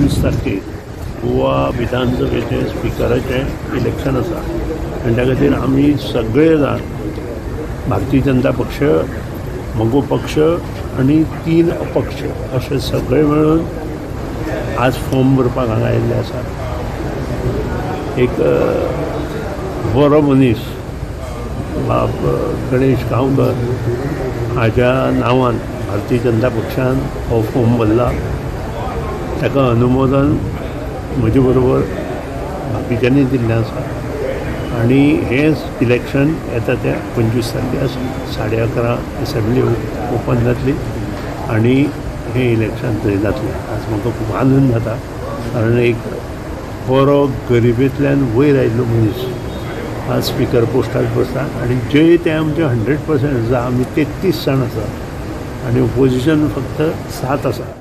24 तारखेक गोवा विधानसभेचे स्पिकराचें इलेक्शन आसा आनी त्या खातीर आमी सगळे जाण भारतीय जनता पक्ष, मगो पक्ष आनी 3 अपक्ष अशे सगळे मेळून आज फॉर्म भरपाक हांगा आयिल्ले आसा. एक बरो मनीस बाब गणेश गांवकर हाच्या नांवान भारतीय जनता पक्षान हो फॉर्म भरला. ताका अनुमोदन म्हजे बरोबर बाकीच्यांनी दिल्लें आसा आनी हें इलेक्शन येता त्या 25 तारखेक आसा. 11:30 असेंब्ली ओपन जातली आनी हें इलेक्शन थंय जातलें. आज म्हाका खूब आनंद जाता कारण एक बरो गरिबेंतल्यान वयर आयिल्लो मनीस आज स्पिकर पोस्टार बसता आनी जे ते आमचे 100% आसा. आमी 33 जाण आसा आनी ओपोजिशन फक्त 7 आसा.